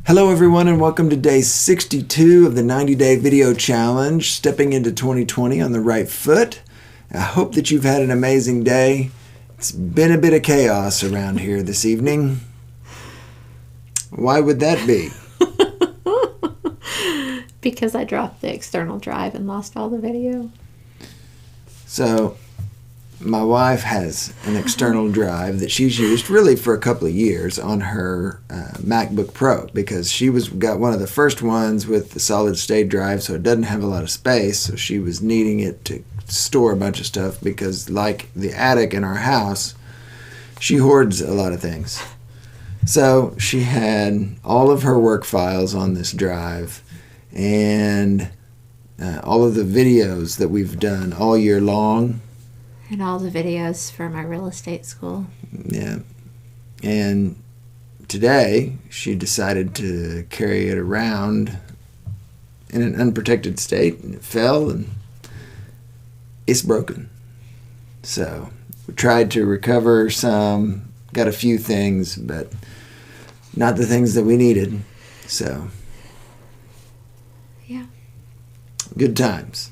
Hello everyone and welcome to day 62 of the 90-day video challenge, stepping into 2020 on the right foot. I hope that you've had an amazing day. It's been a bit of chaos around here this evening. Why would that be? Because I dropped the external drive and lost all the video. So, my wife has an external drive that she's used really for a couple of years on her MacBook Pro because she got one of the first ones with the solid state drive, so it doesn't have a lot of space. So she was needing it to store a bunch of stuff because, like the attic in our house, she hoards a lot of things. So she had all of her work files on this drive and all of the videos that we've done all year long. And all the videos for my real estate school. Yeah. And today, she decided to carry it around in an unprotected state, and it fell, and it's broken. So, we tried to recover some, got a few things, but not the things that we needed. So, yeah. Good times.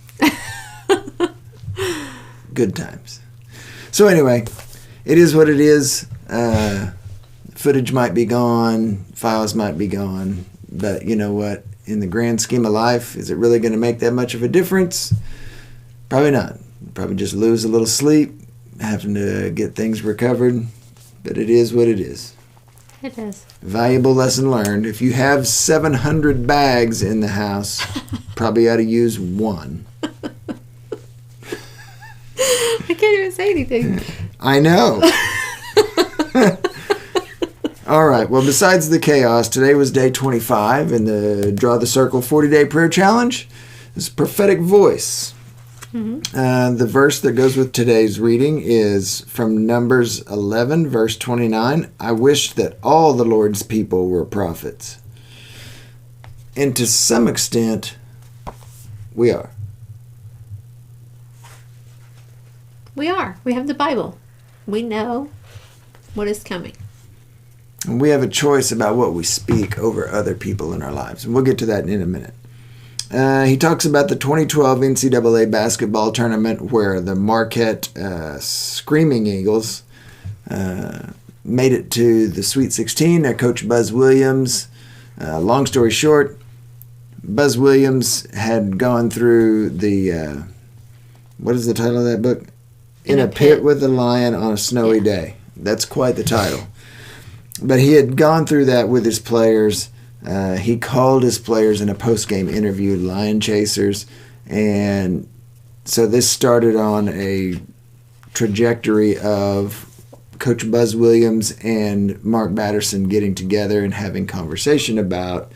Good times. So anyway, it is what it is. Footage might be gone, files might be gone, but you know what? In the grand scheme of life, is it really going to make that much of a difference? Probably not. Probably just lose a little sleep, having to get things recovered, but it is what it is. It is. Valuable lesson learned. If you have 700 bags in the house, probably ought to use one. I can't even say anything. I know. All right. Well, besides the chaos, today was day 25 in the Draw the Circle 40-day prayer challenge. It's Prophetic Voice. Mm-hmm. The verse that goes with today's reading is from Numbers 11, verse 29. I wish that all the Lord's people were prophets. And to some extent, we are. We are. We have the Bible. We know what is coming. And we have a choice about what we speak over other people in our lives. And we'll get to that in a minute. He talks about the 2012 NCAA basketball tournament where the Marquette Screaming Eagles made it to the Sweet 16. Their coach, Buzz Williams. Long story short, Buzz Williams had gone through the, what is the title of that book? In a Pit with a Lion on a Snowy Day. That's quite the title. But he had gone through that with his players. He called his players in a post-game interview lion chasers. And so this started on a trajectory of Coach Buzz Williams and Mark Batterson getting together and having conversation about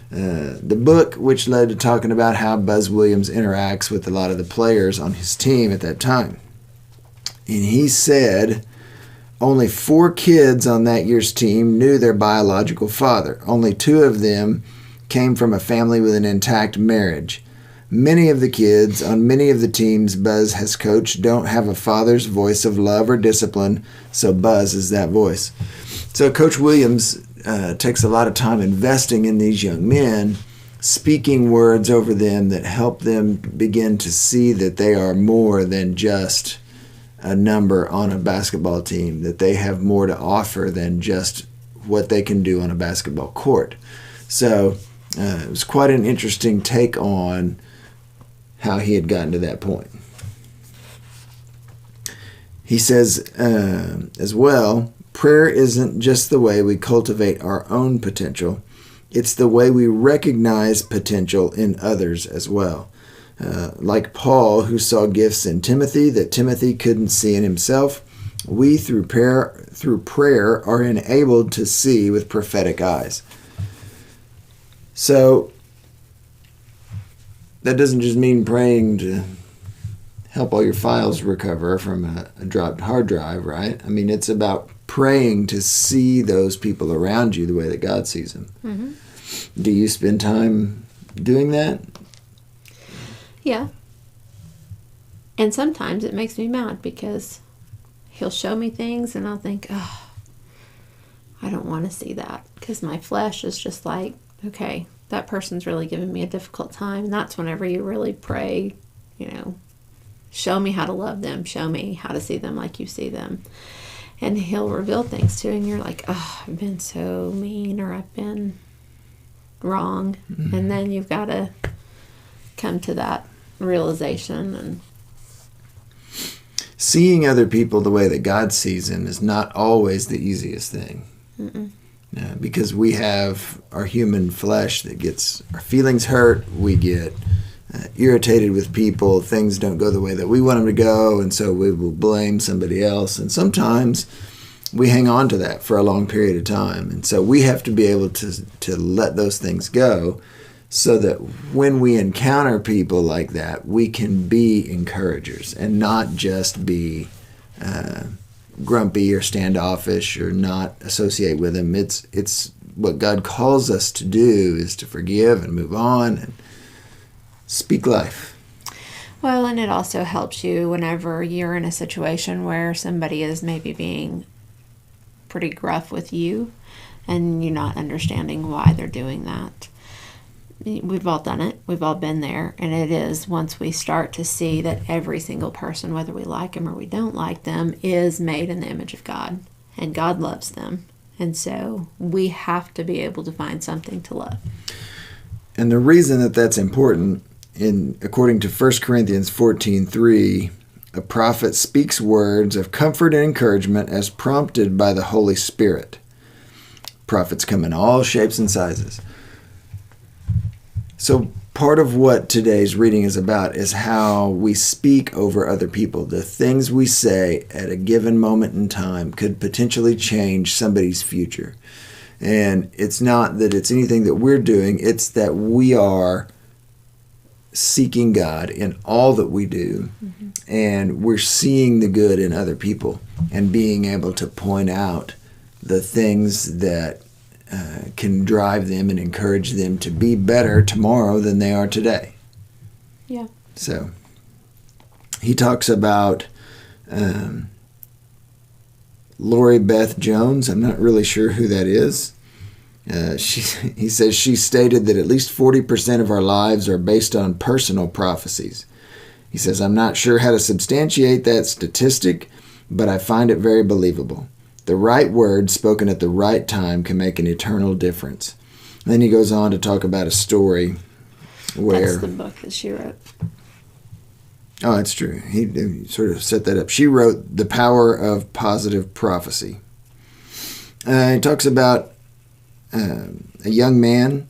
the book, which led to talking about how Buzz Williams interacts with a lot of the players on his team at that time. And he said only 4 kids on that year's team knew their biological father. Only 2 of them came from a family with an intact marriage. Many of the kids on many of the teams Buzz has coached don't have a father's voice of love or discipline, so Buzz is that voice. So Coach Williams takes a lot of time investing in these young men, speaking words over them that help them begin to see that they are more than just a number on a basketball team, that they have more to offer than just what they can do on a basketball court. So it was quite an interesting take on how he had gotten to that point. He says as well, prayer isn't just the way we cultivate our own potential, it's the way we recognize potential in others as well. Like Paul, who saw gifts in Timothy that Timothy couldn't see in himself, we through prayer are enabled to see with prophetic eyes. So that doesn't just mean praying to help all your files recover from a dropped hard drive, right? I mean, it's about praying to see those people around you the way that God sees them. Mm-hmm. Do you spend time doing that? Yeah. And sometimes it makes me mad because he'll show me things and I'll think, oh, I don't want to see that, because my flesh is just like, okay, that person's really giving me a difficult time. And that's whenever you really pray, show me how to love them. Show me how to see them like you see them. And he'll reveal things to you, and you're like, oh, I've been so mean, or I've been wrong. Mm-hmm. And then you've got to come to that realization. And seeing other people the way that God sees them is not always the easiest thing. Because we have our human flesh that gets our feelings hurt. We get irritated with people. Things don't go the way that we want them to go, and so we will blame somebody else. And sometimes we hang on to that for a long period of time. And so we have to be able to let those things go, so that when we encounter people like that, we can be encouragers and not just be grumpy or standoffish or not associate with them. It's what God calls us to do is to forgive and move on and speak life. Well, and it also helps you whenever you're in a situation where somebody is maybe being pretty gruff with you and you're not understanding why they're doing that. We've all done it. We've all been there. And it is once we start to see that every single person, whether we like them or we don't like them, is made in the image of God. And God loves them. And so we have to be able to find something to love. And the reason that that's important, according to 1 Corinthians 14:3, a prophet speaks words of comfort and encouragement as prompted by the Holy Spirit. Prophets come in all shapes and sizes. So part of what today's reading is about is how we speak over other people. The things we say at a given moment in time could potentially change somebody's future. And it's not that it's anything that we're doing, it's that we are seeking God in all that we do. Mm-hmm. And we're seeing the good in other people and being able to point out the things that can drive them and encourage them to be better tomorrow than they are today. Yeah. So he talks about Lori Beth Jones. I'm not really sure who that is. He says she stated that at least 40% of our lives are based on personal prophecies. He says, I'm not sure how to substantiate that statistic, but I find it very believable. The right word spoken at the right time can make an eternal difference. And then he goes on to talk about a story where... That's the book that she wrote. Oh, that's true. He sort of set that up. She wrote The Power of Positive Prophecy. He talks about a young man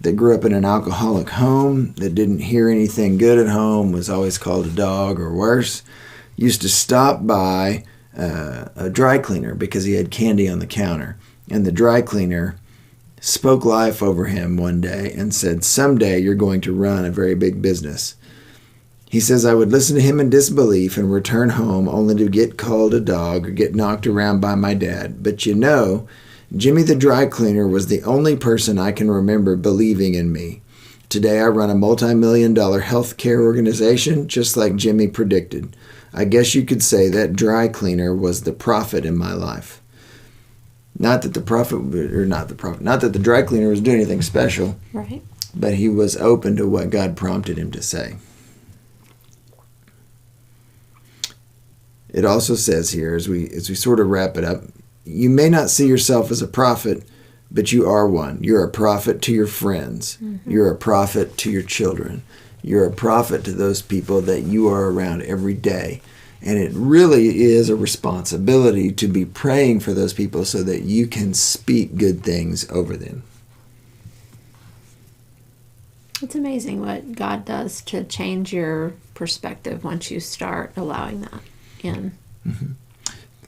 that grew up in an alcoholic home, that didn't hear anything good at home, was always called a dog or worse, used to stop by a dry cleaner because he had candy on the counter. And the dry cleaner spoke life over him one day and said, someday you're going to run a very big business. He says, I would listen to him in disbelief and return home only to get called a dog or get knocked around by my dad. But Jimmy the dry cleaner was the only person I can remember believing in me. Today I run a multi-million-dollar healthcare organization just like Jimmy predicted. I guess you could say that dry cleaner was the prophet in my life. Not that the dry cleaner was doing anything special. Right. But he was open to what God prompted him to say. It also says here, as we sort of wrap it up, you may not see yourself as a prophet, but you are one. You're a prophet to your friends. Mm-hmm. You're a prophet to your children. You're a prophet to those people that you are around every day. And it really is a responsibility to be praying for those people so that you can speak good things over them. It's amazing what God does to change your perspective once you start allowing that in. Mm-hmm.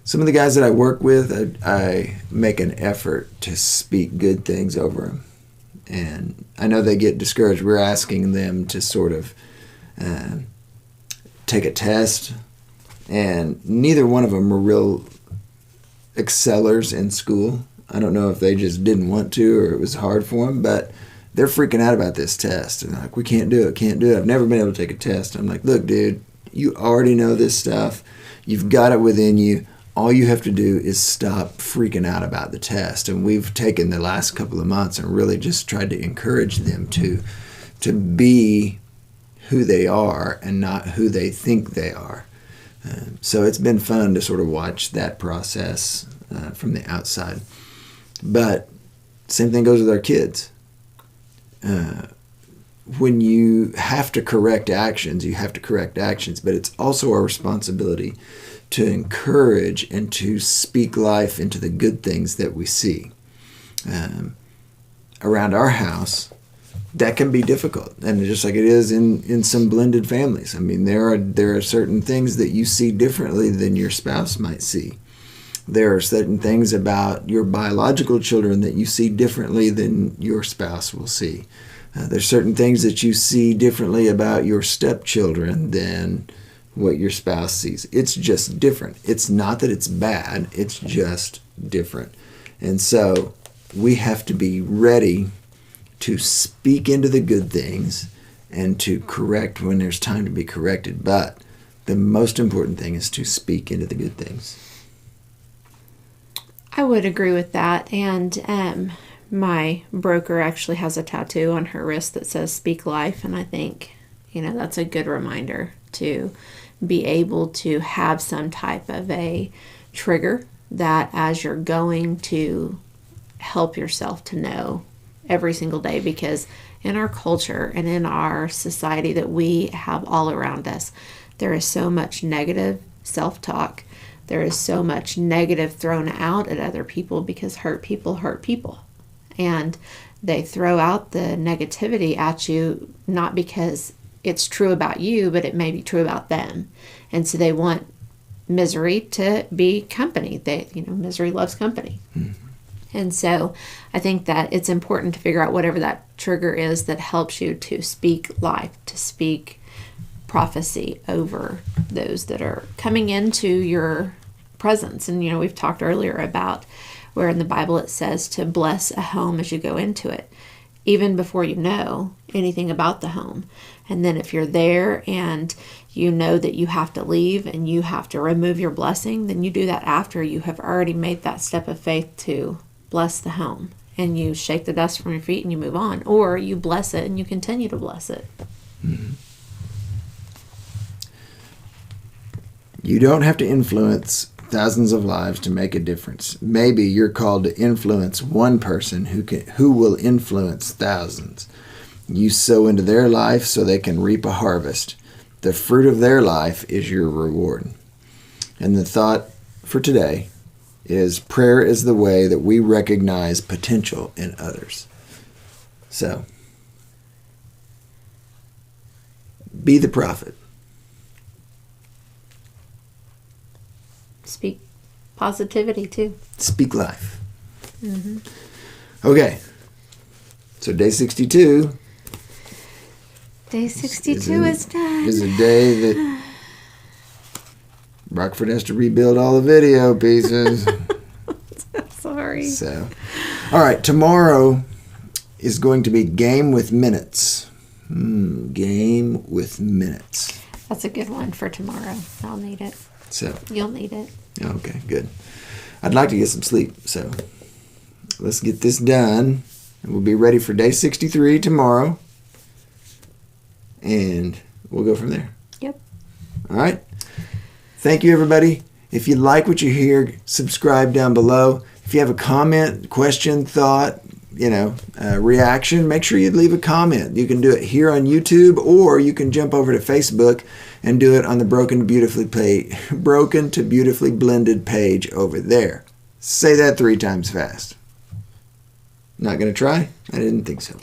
Some of the guys that I work with, I make an effort to speak good things over them. And I know they get discouraged. We're asking them to sort of take a test. And neither one of them were real excellers in school. I don't know if they just didn't want to or it was hard for them, but they're freaking out about this test. And they're like, we can't do it. I've never been able to take a test. I'm like, look, dude, you already know this stuff. You've got it within you. all you have to do is stop freaking out about the test. And we've taken the last couple of months and really just tried to encourage them to be who they are and not who they think they are. So it's been fun to sort of watch that process from the outside. But same thing goes with our kids. When you have to correct actions, you have to correct actions, but it's also our responsibility to encourage and to speak life into the good things that we see. Around our house, that can be difficult, and just like it is in some blended families. I mean, there are certain things that you see differently than your spouse might see. There are certain things about your biological children that you see differently than your spouse will see. There's certain things that you see differently about your stepchildren than what your spouse sees. It's just different. It's not that it's bad, it's just different. And so we have to be ready to speak into the good things and to correct when there's time to be corrected. But the most important thing is to speak into the good things. I would agree with that. And my broker actually has a tattoo on her wrist that says "Speak Life," and I think, that's a good reminder to be able to have some type of a trigger that as you're going to help yourself to know every single day, because in our culture and in our society that we have all around us, there is so much negative self-talk. There is so much negative thrown out at other people because hurt people. And they throw out the negativity at you, not because it's true about you, but it may be true about them. And so they want misery to be company. Misery loves company. Mm-hmm. And so I think that it's important to figure out whatever that trigger is that helps you to speak life, to speak prophecy over those that are coming into your presence. And, we've talked earlier about where in the Bible it says to bless a home as you go into it, even before you know anything about the home. And then if you're there and you know that you have to leave and you have to remove your blessing, then you do that after you have already made that step of faith to bless the home. And you shake the dust from your feet and you move on. Or you bless it and you continue to bless it. Mm-hmm. You don't have to influence thousands of lives to make a difference. Maybe you're called to influence one person who will influence thousands. You sow into their life so they can reap a harvest. The fruit of their life is your reward. And the thought for today is prayer is the way that we recognize potential in others. So, be the prophet. Speak positivity too. Speak life. Mm-hmm. Okay. So day 62. Day 62 is done. Is a day that Rockford has to rebuild all the video pieces. Sorry. So, all right. Tomorrow is going to be Game with Minutes. Game with Minutes. That's a good one for tomorrow. I'll need it. So you'll need it. Okay, good. I'd like to get some sleep, so let's get this done. And we'll be ready for day 63 tomorrow. And we'll go from there. Yep. All right. Thank you, everybody. If you like what you hear, subscribe down below. If you have a comment, question, thought, reaction, make sure you leave a comment. You can do it here on YouTube, or you can jump over to Facebook and do it on the Broken to Beautifully Blended page over there. Say that 3 times fast. Not going to try? I didn't think so.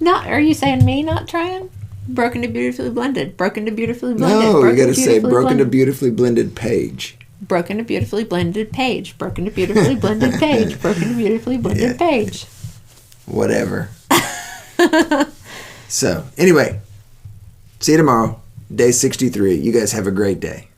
Are you saying me not trying? Broken to Beautifully Blended. Broken to Beautifully Blended. No, you got to say Broken to Beautifully Blended page. Broken to Beautifully Blended page. Broken to Beautifully Blended page. Broken to Beautifully Blended page. Whatever. So, anyway, see you tomorrow. Day 63. You guys have a great day.